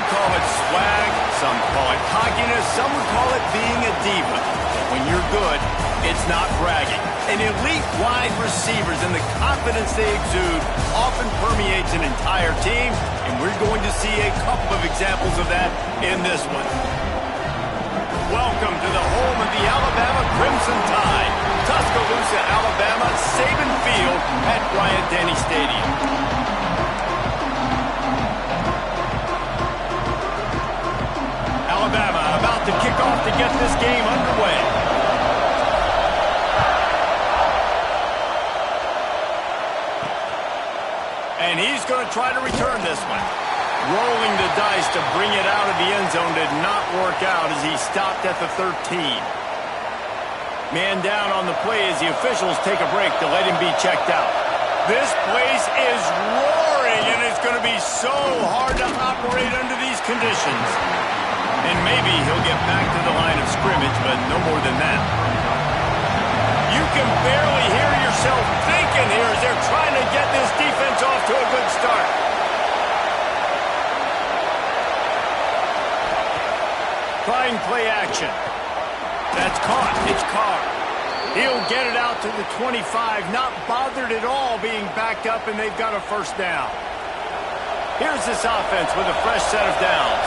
call it swag, some call it cockiness, some would call it being a diva. When you're good, it's not bragging. And elite wide receivers and the confidence they exude often permeates an entire team, and we're going to see a couple of examples of that in this one. Welcome to the home of the Alabama Crimson Tide, Tuscaloosa, Alabama, Saban Field at Bryant-Denny Stadium. Alabama about to kick off to get this game underway. And he's going to try to return this one. Rolling the dice to bring it out of the end zone did not work out as he stopped at the 13. Man down on the play as the officials take a break to let him be checked out. This place is roaring, and it's going to be so hard to operate under these conditions. And maybe he'll get back to the line of scrimmage, but no more than that. You can barely hear yourself thinking here as they're trying to get this defense off to a good start. Trying play action. That's caught. It's Carr. He'll get it out to the 25, not bothered at all being backed up, and they've got a first down. Here's this offense with a fresh set of downs.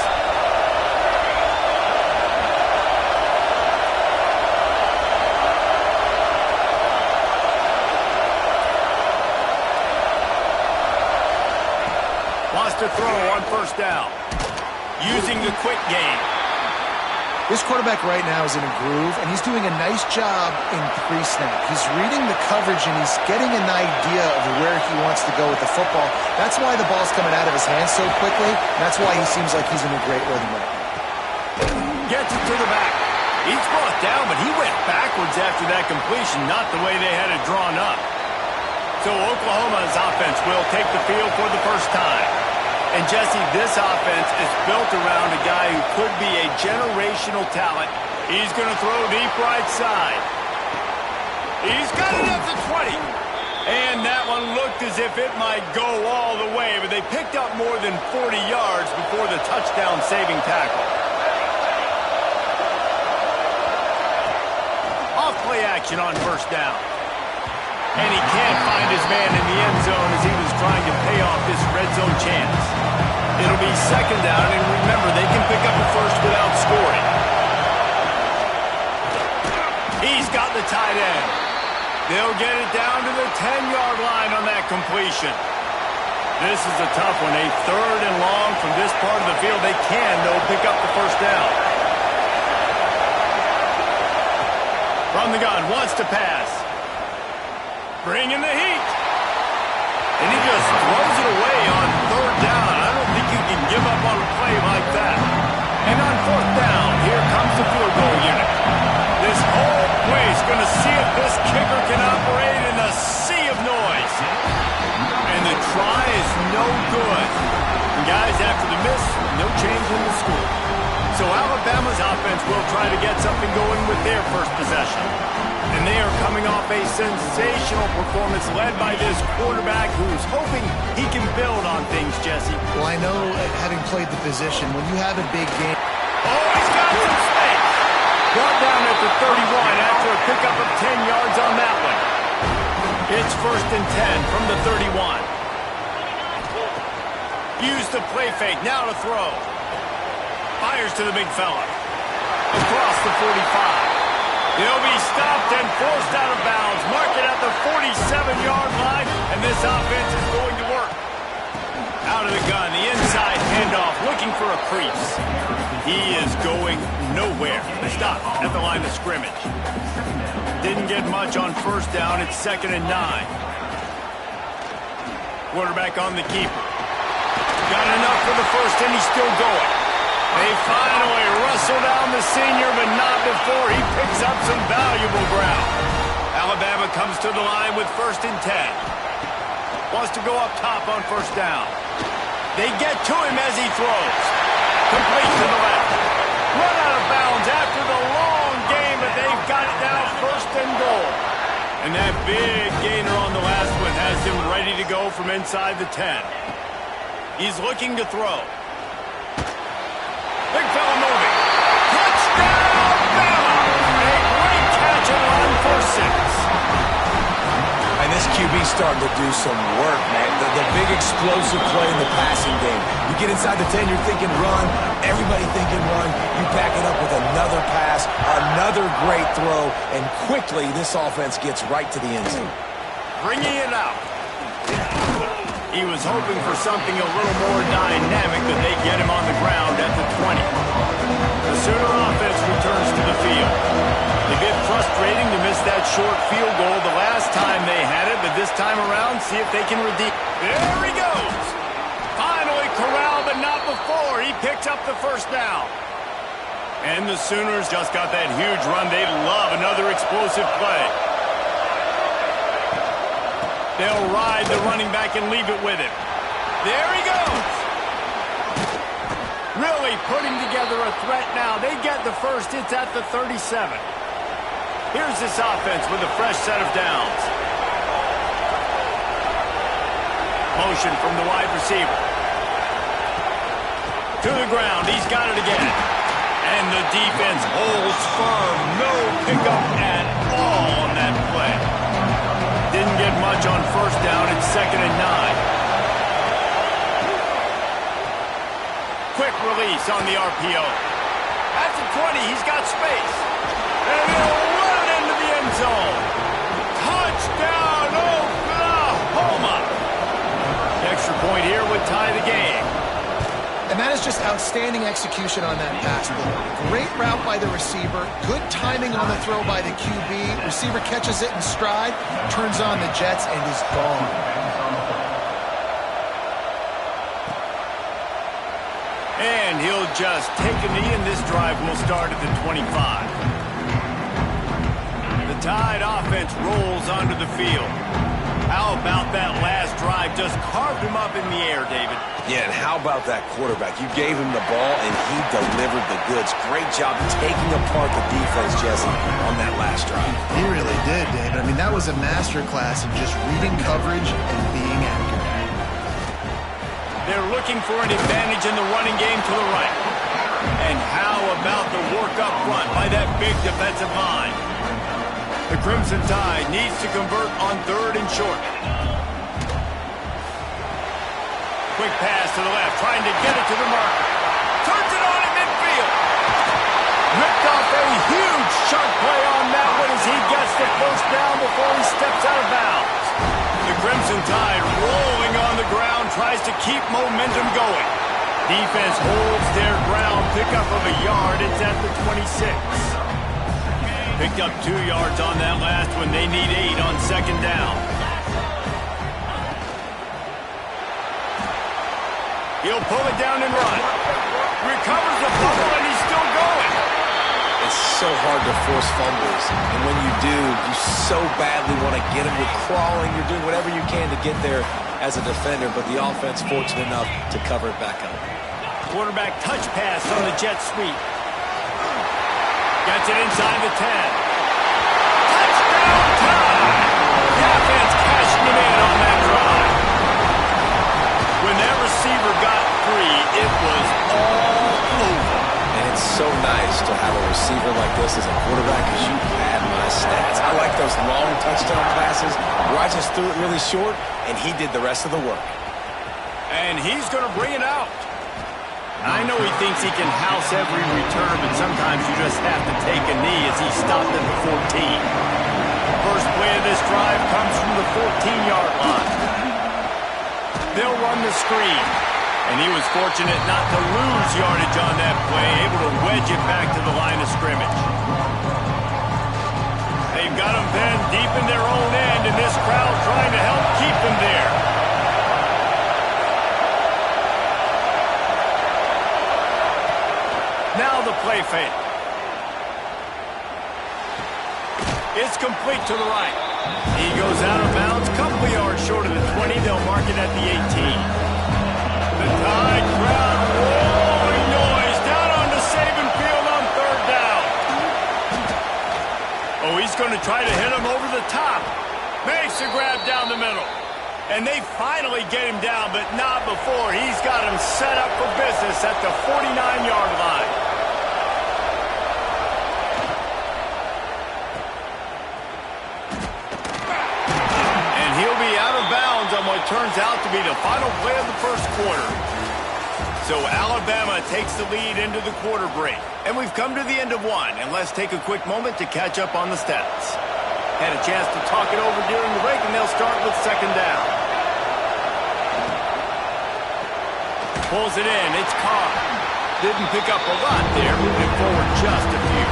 Wants to throw on first down. Using the quick game. This quarterback right now is in a groove, and he's doing a nice job in pre-snap. He's reading the coverage, and he's getting an idea of where he wants to go with the football. That's why the ball's coming out of his hands so quickly, and that's why he seems like he's in a great rhythm right now. Gets it to the back. He's brought down, but he went backwards after that completion, not the way they had it drawn up. So Oklahoma's offense will take the field for the first time. And, Jesse, this offense is built around a guy who could be a generational talent. He's going to throw deep right side. He's got it up to 20. And that one looked as if it might go all the way, but they picked up more than 40 yards before the touchdown-saving tackle. Off play action on first down. And he can't find his man in the end zone as he was trying to pay off this red zone chance. It'll be second down, and remember, they can pick up a first without scoring. He's got the tight end. They'll get it down to the 10-yard line on that completion. This is a tough one. A third and long from this part of the field. They can, though, pick up the first down. From the gun, wants to pass. Bringing the heat. And he just throws it away on third down. I don't think you can give up on a play like that. And on fourth down, here comes the field goal unit. This whole place going to see if this kicker can operate in a sea of noise. And the try is no good. And guys, after the miss, no change in the score. So Alabama's offense will try to get something going with their first possession. And they are coming off a sensational performance led by this quarterback who's hoping he can build on things, Jesse. Well, I know, having played the position, when you have a big game... Oh, he's got some space. Brought down at the 31 after a pickup of 10 yards on that one. It's first and 10 from the 31. Use the play fake, now to throw. Fires to the big fella. Across the 45. He'll be stopped and forced out of bounds. Mark it at the 47-yard line, and this offense is going to work. Out of the gun, the inside handoff, looking for a crease. He is going nowhere. Stop at the line of scrimmage. Didn't get much on first down. It's second and 9. Quarterback on the keeper. Got enough for the first, and he's still going. They finally wrestle down the senior, but not before he picks up some valuable ground. Alabama comes to the line with first and 10. Wants to go up top on first down. They get to him as he throws. Complete to the left. Run out of bounds after the long game, but they've got it now first and goal. And that big gainer on the last one has him ready to go from inside the 10. He's looking to throw. He's starting to do some work, man. The big explosive play in the passing game. You get inside the 10, you're thinking run. Everybody thinking run. You back it up with another pass, another great throw, and quickly this offense gets right to the end zone. Bringing it out. He was hoping for something a little more dynamic, but they get him on the ground at the 20. The Sooner offense returns to the field. A bit frustrating to miss that short field goal the last time they had it, but this time around, see if they can redeem. There he goes. Finally corralled, but not before. He picks up the first down. And the Sooners just got that huge run. They'd love another explosive play. They'll ride the running back and leave it with him. There he goes. Really putting together a threat now. They get the first. It's at the 37. Here's this offense with a fresh set of downs. Motion from the wide receiver. To the ground. He's got it again. And the defense holds firm. No pickup at all on that play. Didn't get much on first down. It's 2nd and 9. Quick release on the RPO. At the 20, he's got space. And he'll run it into the end zone. Touchdown, Oklahoma! The extra point here would tie the game. And that is just outstanding execution on that pass. Great route by the receiver. Good timing on the throw by the QB. Receiver catches it in stride, turns on the jets, and is gone. And he'll just take a knee, and this drive will start at the 25. The Tide offense rolls onto the field. How about that last drive? Just carved him up in the air, David. Yeah, and how about that quarterback? You gave him the ball, and he delivered the goods. Great job taking apart the defense, Jesse, on that last drive. He really did, David. I mean, that was a masterclass in just reading coverage and being accurate. They're looking for an advantage in the running game to the right. And how about the work up front by that big defensive line? The Crimson Tide needs to convert on 3rd and short. Quick pass to the left, trying to get it to the mark. Turns it on in midfield. Ripped off a huge chunk play on that one as he gets the first down before he steps out of bounds. The Crimson Tide rolling on the ground, tries to keep momentum going. Defense holds their ground, pickup of a yard. It's at the 26. Picked up 2 yards on that last one. They need 8 on 2nd down. He'll pull it down and run. Recovers the fumble, and he's still going. It's so hard to force fumbles. And when you do, you so badly want to get them. You're crawling. You're doing whatever you can to get there as a defender. But the offense fortunate enough to cover it back up. Quarterback touch pass on the jet sweep. Gets it inside the 10. Touchdown time! The offense cashing him in on that drive. When that receiver got free, it was all over. And it's so nice to have a receiver like this as a quarterback because you pad my stats. I like those long touchdown passes where I just threw it really short and he did the rest of the work. And he's going to bring it out. I know he thinks he can house every return, but sometimes you just have to take a knee as he stopped at the 14. First play of this drive comes from the 14-yard line. They'll run the screen. And he was fortunate not to lose yardage on that play, able to wedge it back to the line of scrimmage. They've got him pinned deep in their own end, and this crowd trying to help keep them there. Now the play fake. It's complete to the right. He goes out of bounds, couple yards short of the 20. They'll mark it at the 18. The Tide crowd rolling noise down onto Saban Field on 3rd down. Oh, he's going to try to hit him over the top. Makes a grab down the middle. And they finally get him down, but not before. He's got him set up for business at the 49-yard line. he'll be out of bounds on what turns out to be the final play of the first quarter. So Alabama takes the lead into the quarter break. And we've come to the end of one. And let's take a quick moment to catch up on the stats. Had a chance to talk it over during the break, and they'll start with second down. Pulls it in. It's Carr. Didn't pick up a lot there, moving forward just a few.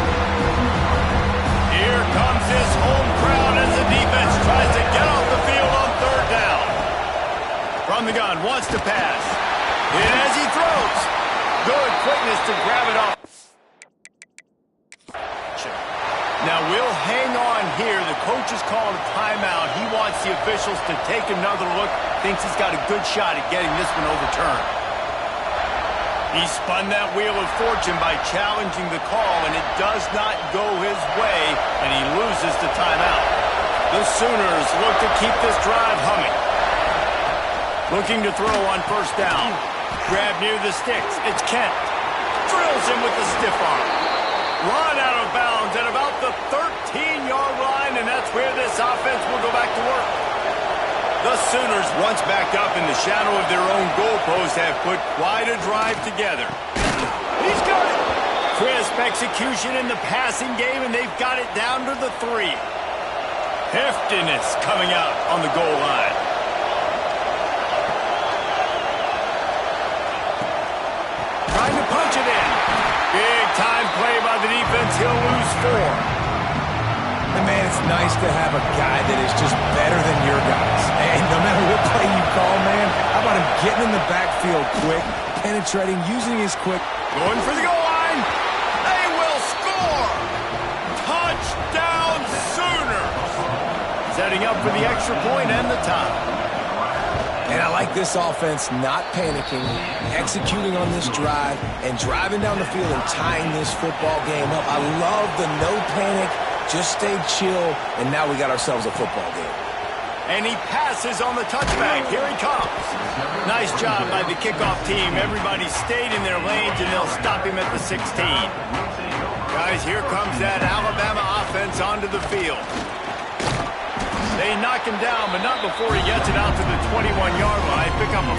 Here comes this home crowd as the defense tries to get off the field on third down. From the gun, wants to pass. And as he throws, good quickness to grab it off. Now we'll hang on here. The coach is calling a timeout. He wants the officials to take another look. Thinks he's got a good shot at getting this one overturned. He spun that wheel of fortune by challenging the call, and it does not go his way, and he loses the timeout. The Sooners look to keep this drive humming. Looking to throw on first down. Grab near the sticks. It's Kent. Drills him with the stiff arm. Run out of bounds at about the 13-yard line, and that's where this offense will go back to work. The Sooners, once backed up in the shadow of their own goalpost, have put quite a drive together. He's got it. Crisp execution in the passing game, and they've got it down to the 3. Heftiness coming out on the goal line. Trying to punch it in. Big time play by the defense. He'll lose 4. And man, it's nice to have a guy that is just better than your guys. And no matter what play you call, man, how about him getting in the backfield quick, penetrating, using his quick. Going for the goal line. They will score. Touchdown Sooners. Setting up for the extra point and the tie. And I like this offense not panicking, executing on this drive, and driving down the field and tying this football game up. I love the no panic, just stay chill, and now we got ourselves a football game. And he passes on the touchback. Here he comes. Nice job by the kickoff team. Everybody stayed in their lanes, and they'll stop him at the 16. Guys, here comes that Alabama offense onto the field. They knock him down, but not before he gets it out to the 21-yard line. Pick up a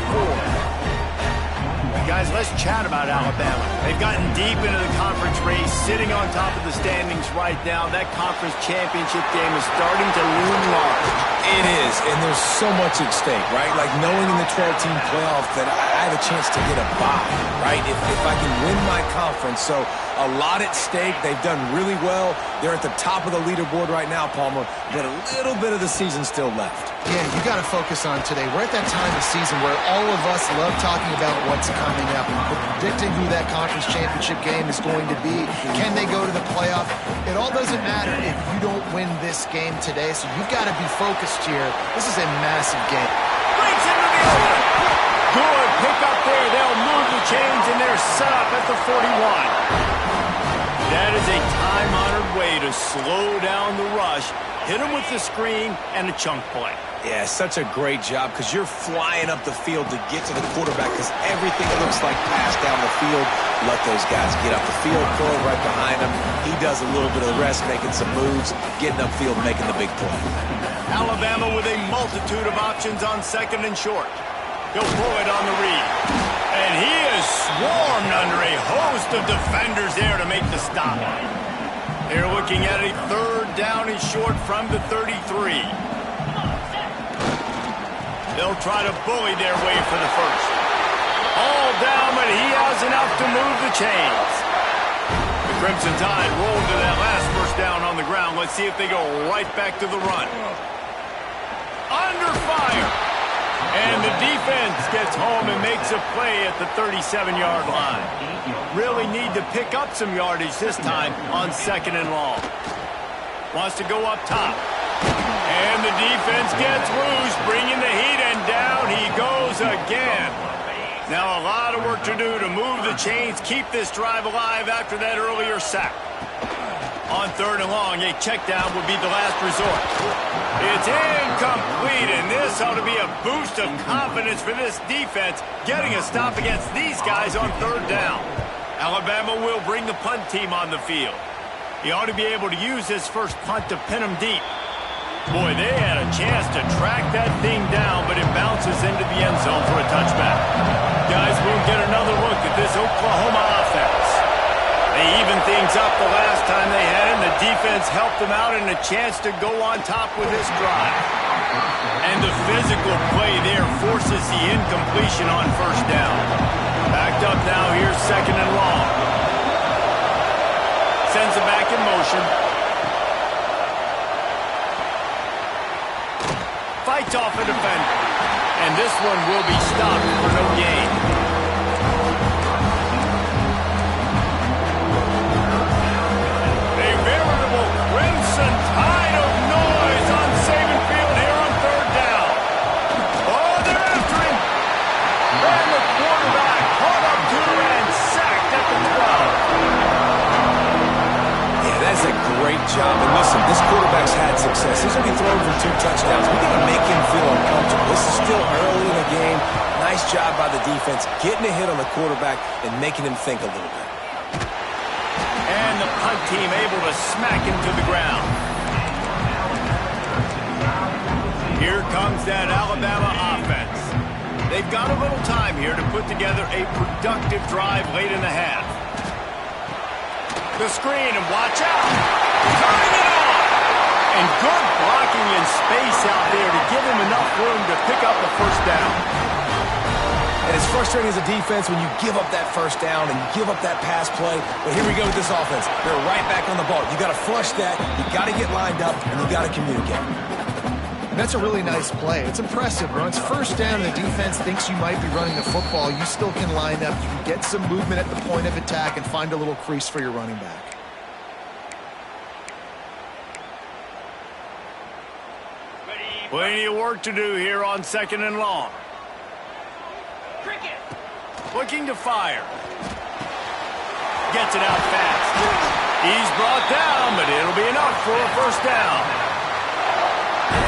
4. Guys, let's chat about Alabama. They've gotten deep into the conference race, sitting on top of the standings right now. That conference championship game is starting to loom large. It is, and there's so much at stake, right? Like knowing in the 12-team playoff that I have a chance to get a bye, right? If I can win my conference. So a lot at stake. They've done really well. They're at the top of the leaderboard right now, Palmer, but a little bit of the season still left. Yeah, you got to focus on today. We're at that time of season where all of us love talking about what's coming up and predicting who that conference championship game is going to be. Can they go to the playoff? It all doesn't matter if you don't win this game today, so you've got to be focused here. This is a massive game. Breaks into the open. Good pick up there. They'll move the chains, and they're set up at the 41. That is a time-honored way to slow down the rush, hit them with the screen, and a chunk play. Yeah, such a great job because you're flying up the field to get to the quarterback because everything looks like pass down the field. Let those guys get up the field, throw it right behind him. He does a little bit of the rest, making some moves, getting upfield, making the big play. Alabama with a multitude of options on second and short. He'll pull it on the read. And he is swarmed under a host of defenders there to make the stop. They're looking at a third down and short from the 33. They'll try to bully their way for the first. All down, but he has enough to move the chains. The Crimson Tide rolled to that last first down on the ground. Let's see if they go right back to the run. Under fire. And the defense gets home and makes a play at the 37-yard line. Really need to pick up some yardage this time on second and long. Wants to go up top. And the defense gets loose, bringing the heat, and down he goes again. Now a lot of work to do to move the chains, keep this drive alive after that earlier sack. On third and long, a check down would be the last resort. It's incomplete, and this ought to be a boost of confidence for this defense, getting a stop against these guys on third down. Alabama will bring the punt team on the field. He ought to be able to use his first punt to pin him deep. Boy, they had a chance to track that thing down, but it bounces into the end zone for a touchback. Guys, we'll get another look at this Oklahoma offense. They evened things up the last time they had it, and the defense helped them out and a chance to go on top with this drive. And the physical play there forces the incompletion on first down. Backed up now, here's second and long. Sends it back in motion. Fights off a defender. And this one will be stopped for no gain. A veritable crimson tide of noise on Saban Field here on third down. Oh, they're after him. And the quarterback caught up to and sacked at the 12. Yeah, that's a great job. And listen, this quarterback's had success. He's only thrown for 2 touchdowns. We got to make him feel uncomfortable. This is still early in the game. Nice job by the defense, getting a hit on the quarterback and making him think a little bit. And the punt team able to smack him to the ground. Here comes that Alabama offense. They've got a little time here to put together a productive drive late in the half. The screen, and watch out. Turning it on. And good blocking in space out there to give him enough room to pick up the first down. And it's frustrating as a defense when you give up that first down and you give up that pass play. But here we go with this offense. They're right back on the ball. You got to flush that. You got to get lined up, and you got to communicate. And that's a really nice play. It's impressive. When it's first down and the defense thinks you might be running the football, you still can line up. You can get some movement at the point of attack and find a little crease for your running back. Plenty of work to do here on second and long. Looking to fire. Gets it out fast. He's brought down, but it'll be enough for a first down.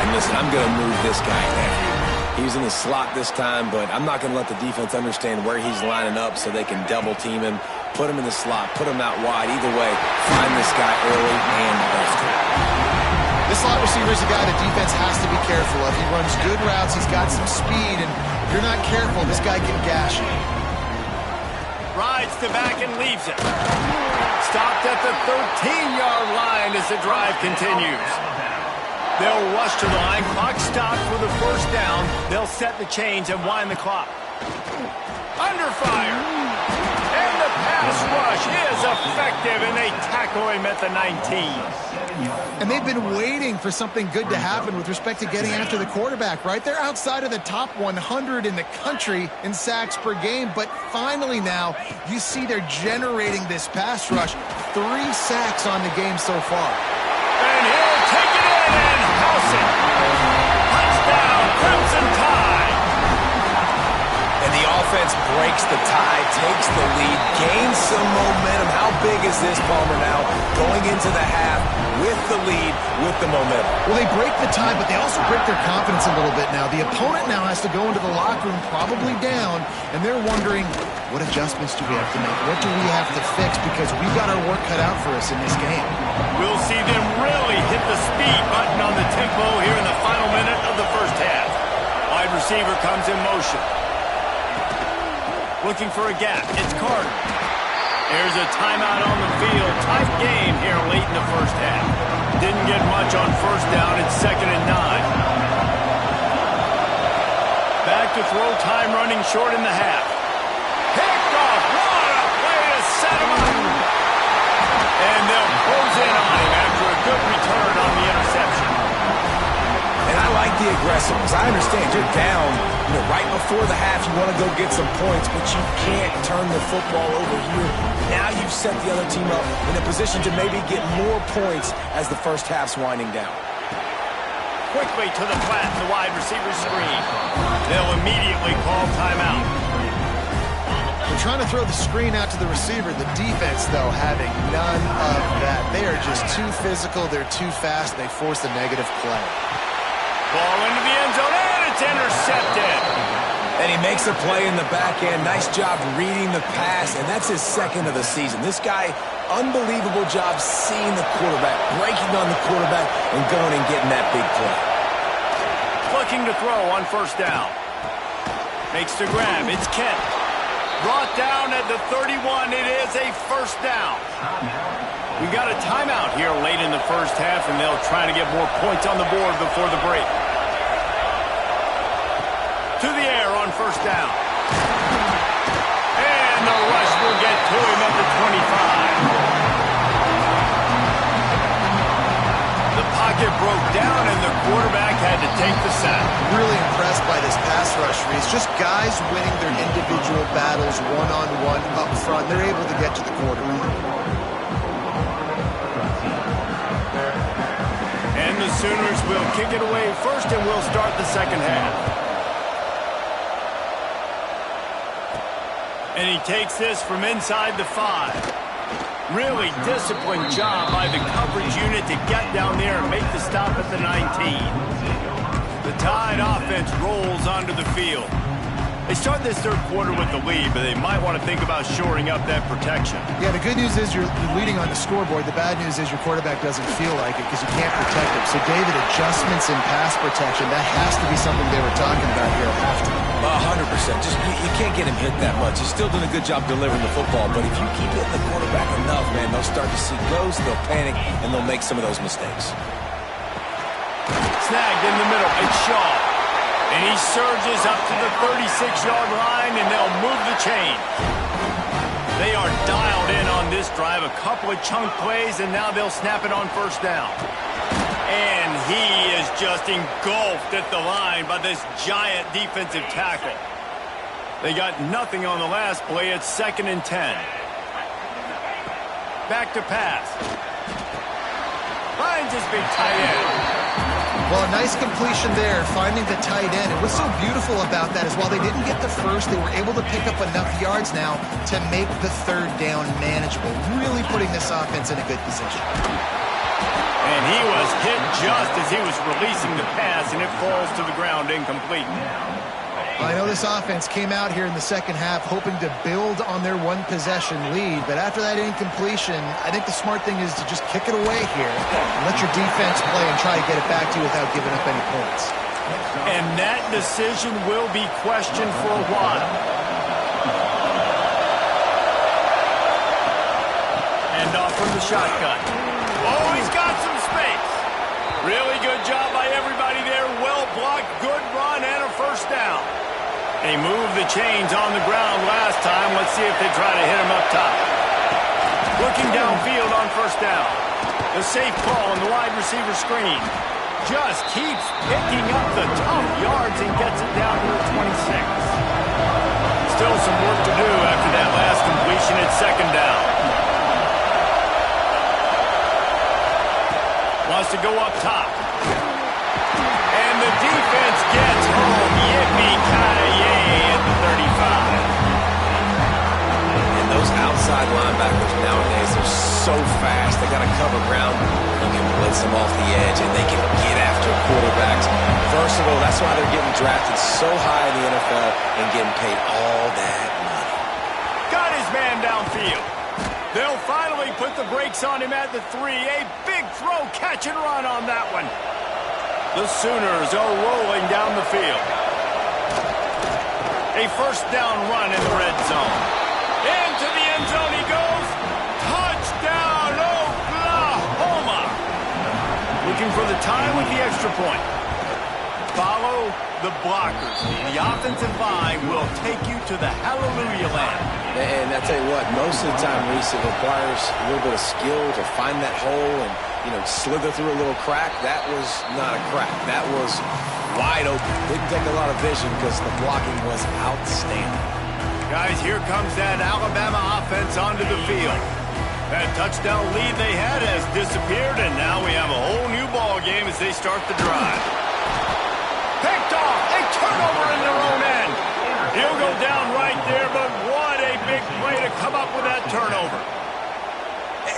And listen, I'm going to move this guy in. He's in the slot this time, but I'm not going to let the defense understand where he's lining up so they can double team him, put him in the slot, put him out wide. Either way, find this guy early and often. This slot receiver is a guy the defense has to be careful of. He runs good routes, he's got some speed, and if you're not careful, this guy can gash you. Rides to back and leaves it. Stopped at the 13-yard line as the drive continues. They'll rush to the line. Clock stopped for the first down. They'll set the chains and wind the clock. Under fire. And the pass rush is effective, and they tackle him at the 19. And they've been waiting for something good to happen with respect to getting after the quarterback, right? They're outside of the top 100 in the country in sacks per game, but finally now you see they're generating this pass rush. 3 sacks on the game so far. And he'll take it in and house it. Touchdown, Crimson Tide. And the offense breaks the tie, takes the lead, gains some momentum. How big is this, Palmer, now? Going into the half with the lead, with the momentum. Well, they break the tie, but they also break their confidence a little bit now. The opponent now has to go into the locker room probably down, and they're wondering, what adjustments do we have to make? What do we have to fix? Because we've got our work cut out for us in this game. We'll see them really hit the speed button on the tempo here in the final minute of the first half. Wide receiver comes in motion. Looking for a gap. It's Carter. There's a timeout on the field. Tight game here late in the first half. Didn't get much on first down. It's 2nd and 9. Back to throw, time running short in the half. Picked off. What a play to set him up. And they'll close in on him after a good return on the interception. And I like the aggressiveness. I understand you're down, right before the half. You want to go get some points, but you can't turn the football over here. Now you've set the other team up in a position to maybe get more points as the first half's winding down. Quickly to the flat, the wide receiver screen. They'll immediately call timeout. They're trying to throw the screen out to the receiver. The defense, though, having none of that. They are just too physical. They're too fast. They force a negative play. Ball into the end zone, and it's intercepted. And he makes a play in the back end. Nice job reading the pass, and that's his 2nd of the season. This guy unbelievable job seeing the quarterback, breaking on the quarterback, and going and getting that big play. Looking to throw on first down. Makes the grab. It's Kent. Brought down at the 31. It is a first down. We got a timeout here late in the first half, and they'll try to get more points on the board before the break. To the air on first down. And the rush will get to him at the 25. The pocket broke down, and the quarterback had to take the sack. Really impressed by this pass rush, Reese. Just guys winning their individual battles one-on-one up front. They're able to get to the quarterback. And the Sooners will kick it away first, and we'll start the second half. And he takes this from inside the 5. Really disciplined job by the coverage unit to get down there and make the stop at the 19. The Tide offense rolls onto the field. They start this third quarter with the lead, but they might want to think about shoring up that protection. Yeah, the good news is you're leading on the scoreboard. The bad news is your quarterback doesn't feel like it because you can't protect him. So, David, adjustments in pass protection, that has to be something they were talking about here at halftime. 100%. Just you can't get him hit that much. He's still doing a good job delivering the football, but if you keep hitting the quarterback enough, man, they'll start to see ghosts, they'll panic, and they'll make some of those mistakes. Snagged in the middle. It's Shaw. And he surges up to the 36-yard line, and they'll move the chain. They are dialed in on this drive. A couple of chunk plays, and now they'll snap it on first down. And he is just engulfed at the line by this giant defensive tackle. They got nothing on the last play. It's 2nd and 10. Back to pass. Finds his big tight end. Well, a nice completion there, finding the tight end. And what's so beautiful about that is while they didn't get the first, they were able to pick up enough yards now to make the third down manageable, really putting this offense in a good position. And he was hit just as he was releasing the pass, and it falls to the ground incomplete. I know this offense came out here in the second half hoping to build on their one-possession lead, but after that incompletion, I think the smart thing is to just kick it away here and let your defense play and try to get it back to you without giving up any points. And that decision will be questioned for a while. And off from the shotgun. Oh, he's got some space. Really good job by everybody there. Well blocked, good run, and a first down. They moved the chains on the ground last time. Let's see if they try to hit him up top. Looking downfield on first down. The safe call on the wide receiver screen. Just keeps picking up the tough yards and gets it down to the 26. Still some work to do after that last completion at second down. Wants to go up top. And the defense gets home. Yippee-ki-yay at the 35. And those outside linebackers nowadays, they're so fast. They got to cover ground. You can blitz them off the edge, and they can get after quarterbacks. Versatile. That's why they're getting drafted so high in the NFL and getting paid all that money. Got his man downfield. They'll finally put the brakes on him at the 3. A big throw, catch and run on that one. The Sooners are rolling down the field. A first down run in the red zone. Into the end zone he goes. Touchdown, Oklahoma. Looking for the tie with the extra point. Follow the blockers. The offensive line will take you to the hallelujah land. And I tell you what, most of the time, Reese, it requires a little bit of skill to find that hole and, slither through a little crack. That was not a crack. That was wide open. Didn't take a lot of vision because the blocking was outstanding. Guys, here comes that Alabama offense onto the field. That touchdown lead they had has disappeared, and now we have a whole new ball game as they start the drive. Picked off, a turnover in their own end. He'll go down right there, but what a big play to come up with that turnover.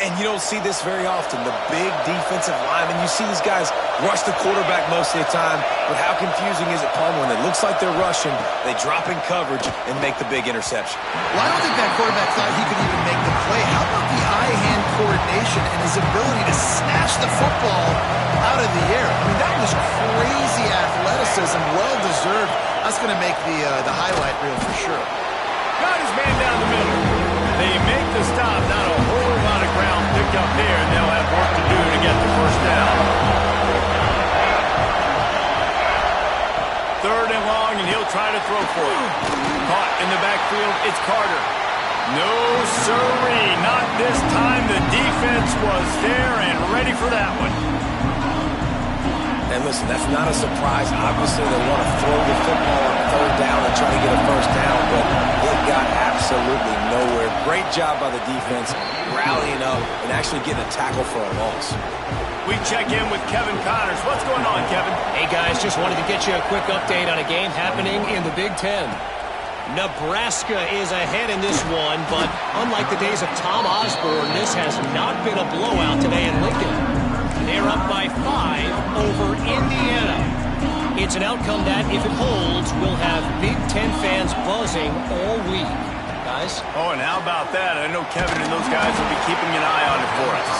And you don't see this very often. The big defensive linemen, you see these guys rush the quarterback most of the time, but how confusing is it, Palmer, when it looks like they're rushing, they drop in coverage and make the big interception? Well, I don't think that quarterback thought he could even make the play. How about the eye-hand coordination and his ability to snatch the football out of the air? I mean, that was crazy athleticism, well-deserved. That's going to make the highlight reel for sure. Got his man down the middle. They make the stop. Not a whole lot of ground picked up there, and they'll have work to do to get the first down. 3rd and long, and he'll try to throw for it. Caught in the backfield, it's Carter. No, sirree, not this time. The defense was there and ready for that one. And listen, that's not a surprise. Obviously, they want to throw the football on 3rd down and try to get a first down, but it got absolutely nowhere. Great job by the defense, rallying up and actually getting a tackle for a loss. We check in with Kevin Connors. What's going on, Kevin? Hey, guys, just wanted to get you a quick update on a game happening in the Big Ten. Nebraska is ahead in this one, but unlike the days of Tom Osborne, this has not been a blowout today in Lincoln. They're up by 5 over Indiana. It's an outcome that, if it holds, will have Big Ten fans buzzing all week. Guys? Oh, and how about that? I know Kevin and those guys will be keeping an eye on it for us.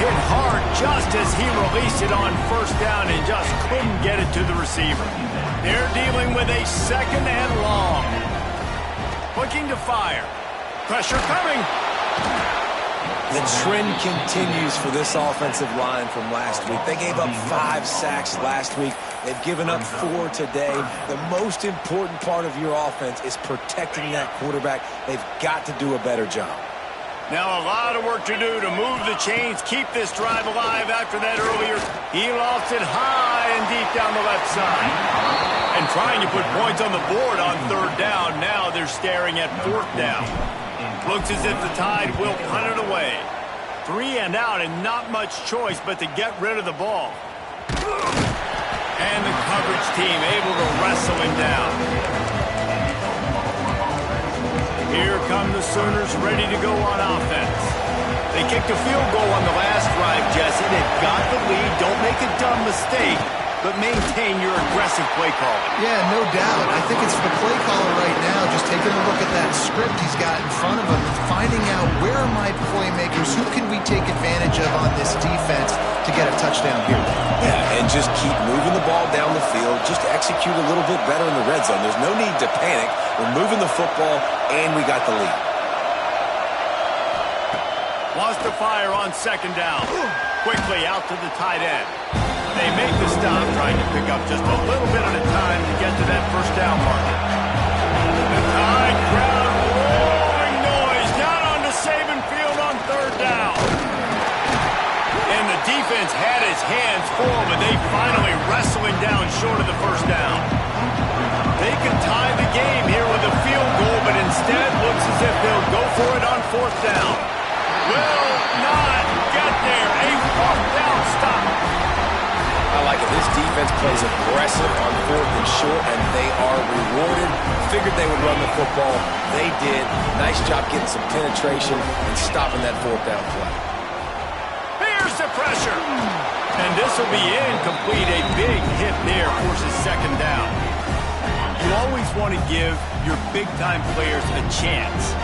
Hit hard just as he released it on 1st down and just couldn't get it to the receiver. They're dealing with a 2nd and long. Looking to fire. Pressure coming. The trend continues for this offensive line from last week. They gave up 5 sacks last week. They've given up 4 today. The most important part of your offense is protecting that quarterback. They've got to do a better job. Now a lot of work to do to move the chains, keep this drive alive after that earlier. He lost it high and deep down the left side. And trying to put points on the board on 3rd down. Now they're staring at 4th down. Looks as if the Tide will punt it away. 3 and out and not much choice but to get rid of the ball. And the coverage team able to wrestle him down. Here come the Sooners ready to go on offense. They kicked a field goal on the last drive, Jesse. They've got the lead. Don't make a dumb mistake, but maintain your aggressive play calling. Yeah, no doubt. I think it's the play caller right now, just taking a look at that script he's got in front of him and finding out where are my playmakers, who can we take advantage of on this defense to get a touchdown here. Yeah, and just keep moving the ball down the field. Just execute a little bit better in the red zone. There's no need to panic. We're moving the football, and we got the lead. Wants to fire on 2nd down. Quickly out to the tight end. They make the stop, trying to pick up just a little bit at a time to get to that 1st down marker. The Tide crowd roaring noise down onto Saban Field on 3rd down. And the defense had his hands full, but they finally wrestle him down short of the 1st down. They could tie the game here with a field goal, but instead looks as if they'll go for it on 4th down. Will not get there. A 4th down stop. I like it. This defense plays aggressive on 4th and short, and they are rewarded. Figured they would run the football. They did. Nice job getting some penetration and stopping that 4th down play. Here's the pressure. And this will be incomplete. A big hit there forces 2nd down. You always want to give your big-time players a chance.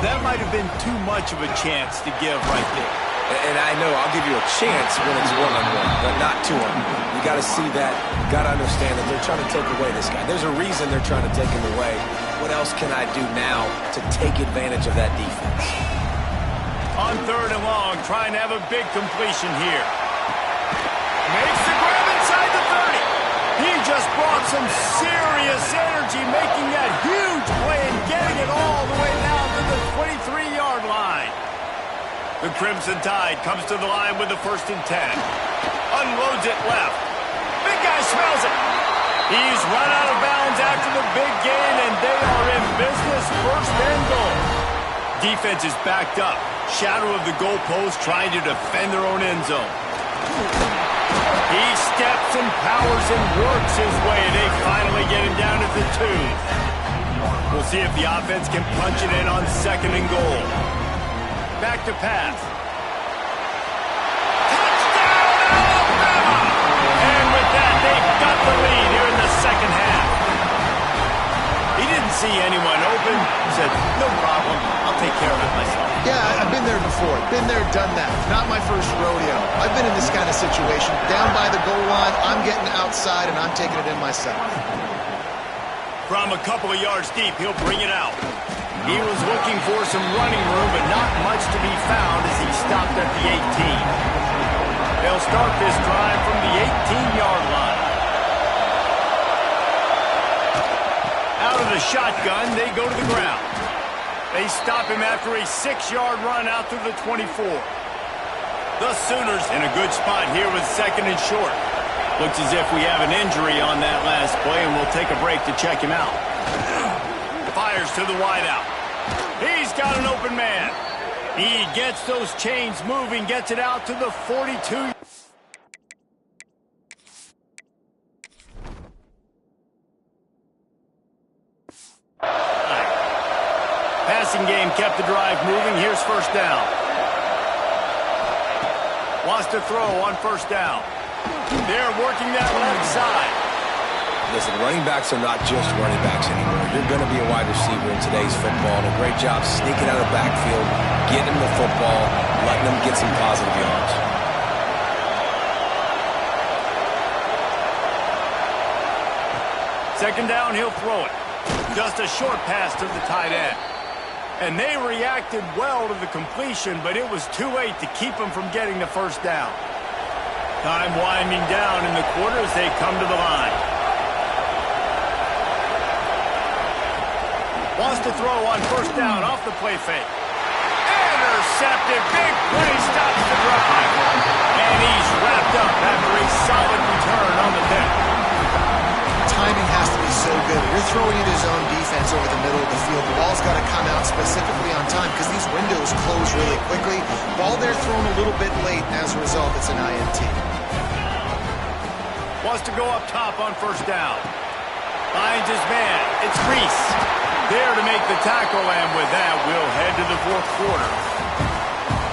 That might have been too much of a chance to give right there. And I know I'll give you a chance when it's 1-on-1, but not 2-on-1. You got to see that, got to understand that they're trying to take away this guy. There's a reason they're trying to take him away. What else can I do now to take advantage of that defense? On 3rd and long, trying to have a big completion here. Makes the grab inside the 30. He just brought some serious energy, making that huge play and getting it all the way down to the 23-yard line. The Crimson Tide comes to the line with the 1st and 10. Unloads it left. Big guy smells it. He's run out of bounds after the big gain, and they are in business. 1st and goal. Defense is backed up. Shadow of the goalpost trying to defend their own end zone. He steps and powers and works his way. They finally get him down at the 2. We'll see if the offense can punch it in on 2nd and goal. back to pass. Touchdown, Alabama! And with that, they've got the lead here in the second half. He didn't see anyone open. He said, no problem. I'll take care of it myself. Yeah, I've been there before. Been there, done that. Not my first rodeo. I've been in this kind of situation. Down by the goal line, I'm getting outside, and I'm taking it in myself. From a couple of yards deep, he'll bring it out. He was looking for some running room, but not much to be found as he stopped at the 18. They'll start this drive from the 18-yard line. Out of the shotgun, they go to the ground. They stop him after a 6-yard run out to the 24. The Sooners in a good spot here with second and short. Looks as if we have an injury on that last play, and we'll take a break to check him out. Fires to the wideout. He's got an open man. He gets those chains moving, gets it out to the 42. Passing game kept the drive moving. Here's first down. Wants to throw on first down. They're working that left side. Listen, running backs are not just running backs anymore. You're going to be a wide receiver in today's football, and a great job sneaking out of the backfield, getting him the football, letting him get some positive yards. Second down, he'll throw it. Just a short pass to the tight end. And they reacted well to the completion, but it was too late to keep them from getting the first down. Time winding down in the quarter as they come to the line. Wants to throw on first down off the play fake. Intercepted. Big play stops the drive. And he's wrapped up after a solid return on the pick. Timing has to be so good. You're throwing in his own defense over the middle of the field. The ball's got to come out specifically on time because these windows close really quickly. Ball there thrown a little bit late, and as a result, it's an INT. Wants to go up top on first down. Finds his man. It's Reese. There to make the tackle, and with that, we'll head to the fourth quarter.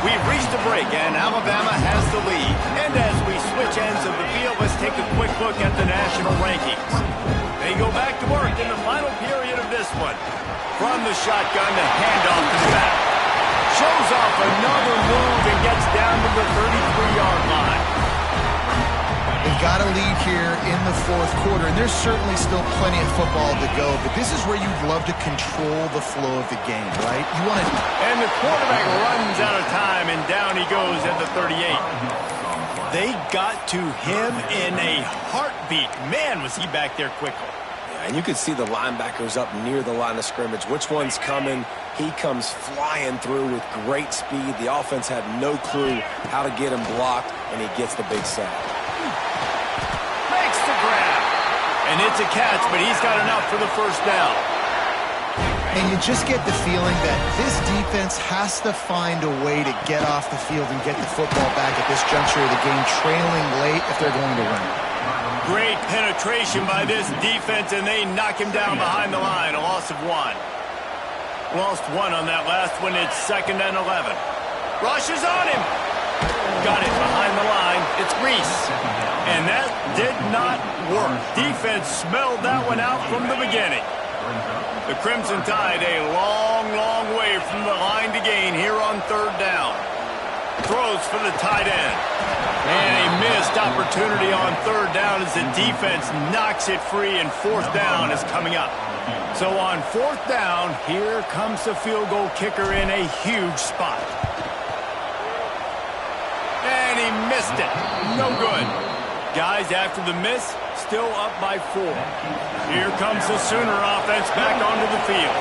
We've reached a break, and Alabama has the lead. And as we switch ends of the field, let's take a quick look at the national rankings. They go back to work in the final period of this one. From the shotgun to handoff to the back. Shows off another move and gets down to the 33-yard line. They've got a lead here in the fourth quarter, and there's certainly still plenty of football to go, but this is where you'd love to control the flow of the game, right? You want to... And the quarterback runs out of time, and down he goes at the 38. They got to him in a heartbeat. Man, was he back there quickly. And you could see the linebackers up near the line of scrimmage. Which one's coming? He comes flying through with great speed. The offense had no clue how to get him blocked, and he gets the big sack. Makes the grab. And it's a catch, but he's got enough for the first down. And you just get the feeling that this defense has to find a way to get off the field and get the football back at this juncture of the game, trailing late if they're going to win. Great penetration by this defense, and they knock him down behind the line. A loss of one. Lost one on that last one. It's 2nd and 11. Rushes on him. Got it behind the line. It's Reese. And that did not work. Defense smelled that one out from the beginning. The Crimson Tide a long, long way from the line to gain here on third down. Throws for the tight end. And a missed opportunity on third down as the defense knocks it free, and fourth down is coming up. So on fourth down, here comes the field goal kicker in a huge spot. And he missed it. No good. Guys, after the miss, still up by 4. Here comes the Sooner offense back onto the field.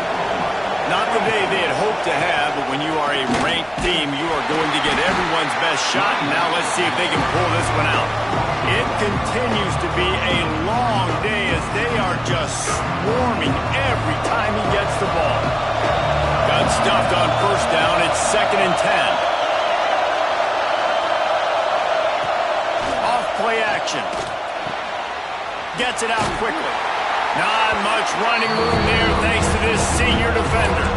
Not the day they had hoped to have, but when you are a ranked team, you are going to get everyone's best shot, and now let's see if they can pull this one out. It continues to be a long day as they are just swarming every time he gets the ball. Got stuffed on first down. It's 2nd and 10. Play action. Gets it out quickly. Not much running room there thanks to this senior defender.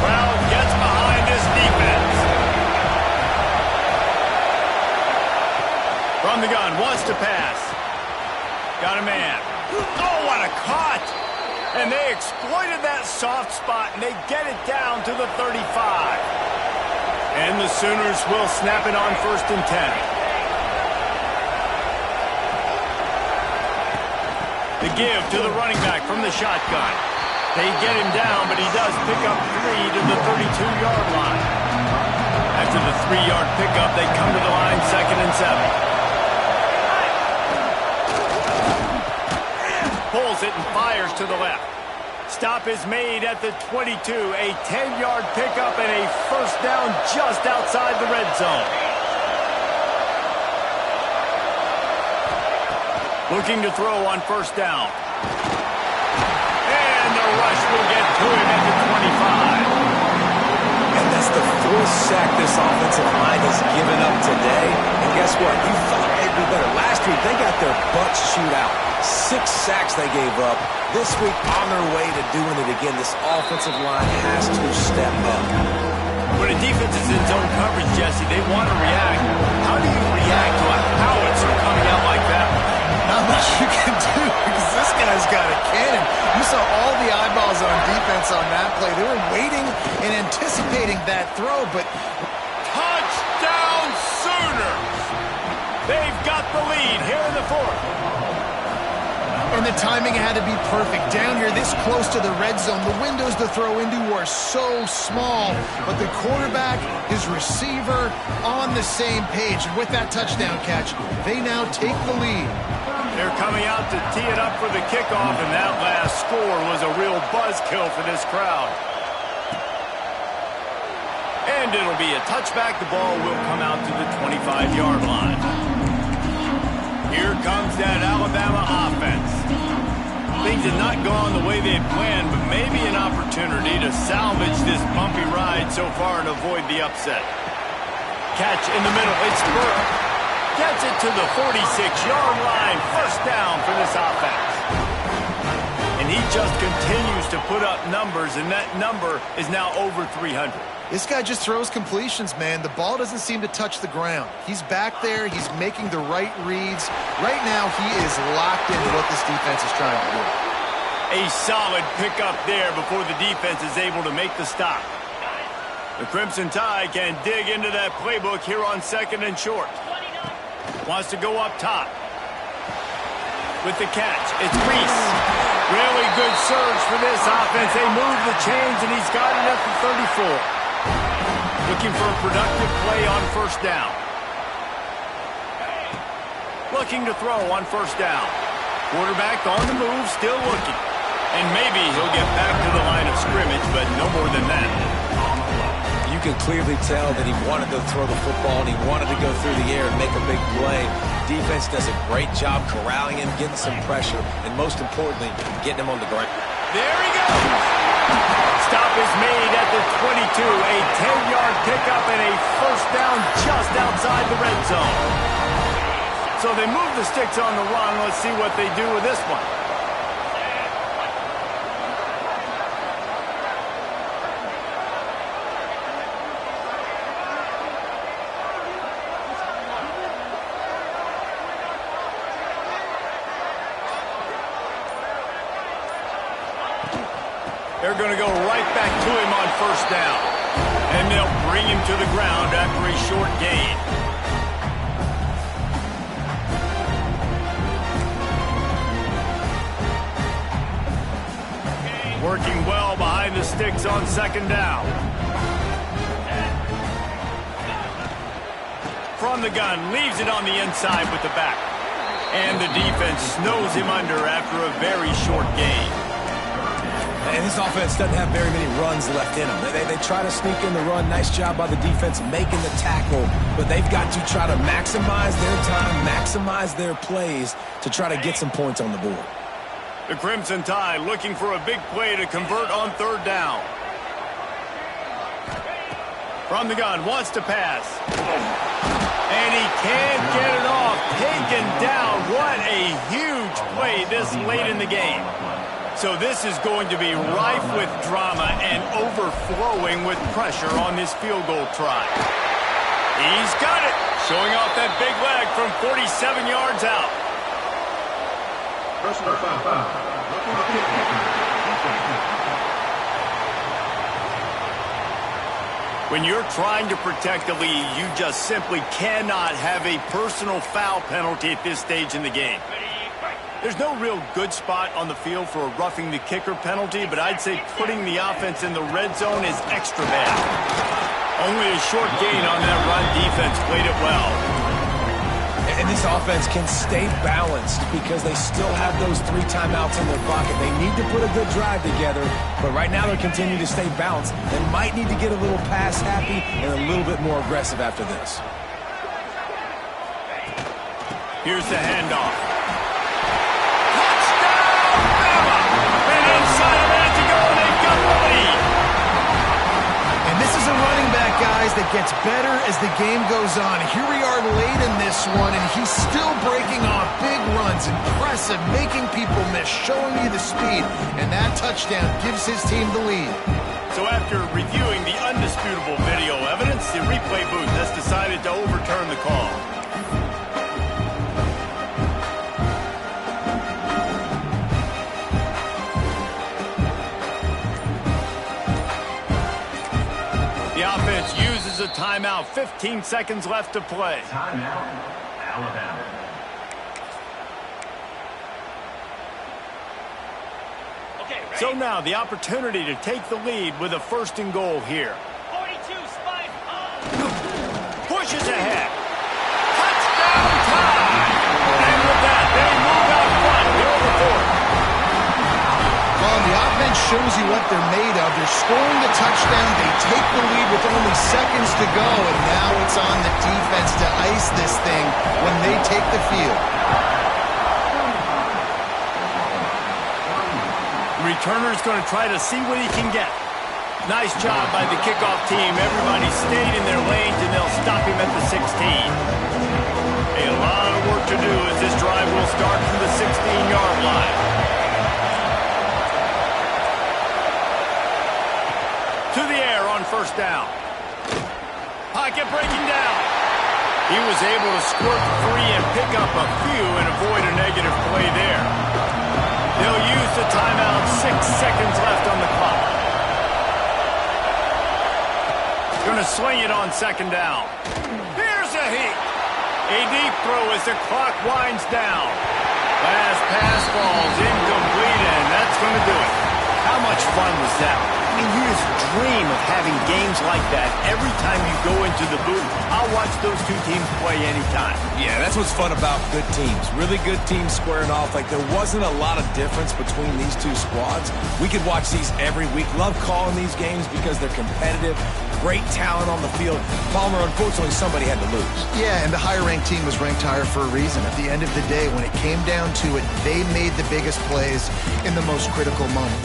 crowd gets behind this defense. From the gun, wants to pass. Got a man. Oh, what a cut! And they exploited that soft spot, and they get it down to the 35. And the Sooners will snap it on 1st and 10. The give to the running back from the shotgun. They get him down, but he does pick up 3 to the 32-yard line. After the 3-yard pickup, they come to the line 2nd and 7. Pulls it and fires to the left. Stop is made at the 22. A 10-yard pickup and a 1st down just outside the red zone. Looking to throw on 1st down. And the rush will get to him at the 25. And that's the 4th sack this offensive line has given up today. And guess what? You thought they'd be better. Last week, they got their butts chewed out. 6 sacks they gave up. This week, on their way to doing it again, this offensive line has to step up. When a defense is in zone coverage, Jesse, they want to react. How do you react to a howitzer coming out like that? Not much you can do because this guy's got a cannon. You saw all the eyeballs on defense on that play. They were waiting and anticipating that throw, but... Touchdown Sooners! They've got the lead here in the 4th. And the timing had to be perfect. Down here, this close to the red zone, the windows to throw into are so small. But the quarterback, his receiver, on the same page. And with that touchdown catch, they now take the lead. They're coming out to tee it up for the kickoff, and that last score was a real buzzkill for this crowd. And it'll be a touchback. The ball will come out to the 25-yard line. Here comes that Alabama offense. Things have not gone the way they had planned, but maybe an opportunity to salvage this bumpy ride so far and avoid the upset. Catch in the middle. It's Burke. Gets it to the 46-yard line. 1st down for this offense. And he just continues to put up numbers, and that number is now over 300. This guy just throws completions, man. The ball doesn't seem to touch the ground. He's back there. He's making the right reads. Right now, he is locked into what this defense is trying to do. A solid pickup there before the defense is able to make the stop. The Crimson Tide can dig into that playbook here on 2nd and short. Wants to go up top. With the catch, it's Reese. Really good surge for this offense. They move the chains, and he's got it at the 34. Looking for a productive play on 1st down. Looking to throw on 1st down. Quarterback on the move, still looking. And maybe he'll get back to the line of scrimmage, but no more than that. You can clearly tell that he wanted to throw the football and he wanted to go through the air and make a big play. Defense does a great job corralling him, getting some pressure, and most importantly, getting him on the ground. There he goes. Stop is made at the 22. A 10-yard pickup and a 1st down just outside the red zone. So they move the sticks on the run. Let's see what they do with this one. They're going to go right back to him on 1st down. And they'll bring him to the ground after a short gain. Working well behind the sticks on 2nd down. From the gun, leaves it on the inside with the back. And the defense snows him under after a very short gain. And this offense doesn't have very many runs left in them. They try to sneak in the run. Nice job by the defense making the tackle. But they've got to try to maximize their time, maximize their plays to try to get some points on the board. The Crimson Tide looking for a big play to convert on 3rd down. From the gun, wants to pass. And he can't get it off. Taken down. What a huge play this late in the game. So this is going to be rife with drama and overflowing with pressure on this field goal try. He's got it, showing off that big leg from 47 yards out. Personal foul. When you're trying to protect the lead, you just simply cannot have a personal foul penalty at this stage in the game. There's no real good spot on the field for a roughing the kicker penalty, but I'd say putting the offense in the red zone is extra bad. Only a short gain on that run. Defense played it well. And this offense can stay balanced because they still have those 3 timeouts in their pocket. They need to put a good drive together, but right now they're continuing to stay balanced. They might need to get a little pass happy and a little bit more aggressive after this. Here's the handoff. Touchdown, Bama! And inside a minute to go, they've got the lead. And this is a running back, guys, that gets better as the game goes on. Here we are late in this one, and he's still breaking off big runs. Impressive, making people miss, showing you the speed. And that touchdown gives his team the lead. So after reviewing the undisputable video evidence, the replay booth has decided to overturn the call. The offense uses a timeout. 15 seconds left to play. Timeout, Alabama. So now the opportunity to take the lead with a 1st and goal here. 42 spike. Pushes ahead. Touchdown time! And with that, they move out front. They're over 4. Well, the offense shows you what they're made of. They're scoring the touchdown. They take the lead with only seconds to go, and now it's on the defense to ice this thing when they take the field. The returner's going to try to see what he can get. Nice job by the kickoff team. Everybody stayed in their lanes, and they'll stop him at the 16. A lot of work to do as this drive will start from the 16-yard line. To the air on 1st down. Pocket breaking down. He was able to squirt free and pick up a few and avoid a negative play there. They'll use the timeout. 6 seconds left on the clock. Going to swing it on 2nd down. Here's a heat. A deep throw as the clock winds down. Last pass falls incomplete, and that's going to do it. How much fun was that? I mean, you just dream of having games like that every time you go into the booth. I'll watch those 2 teams play anytime. Yeah, that's what's fun about good teams. Really good teams squaring off. Like, there wasn't a lot of difference between these 2 squads. We could watch these every week. Love calling these games because they're competitive. Great talent on the field. Palmer, unfortunately, somebody had to lose. Yeah, and the higher-ranked team was ranked higher for a reason. At the end of the day, when it came down to it, they made the biggest plays in the most critical moment.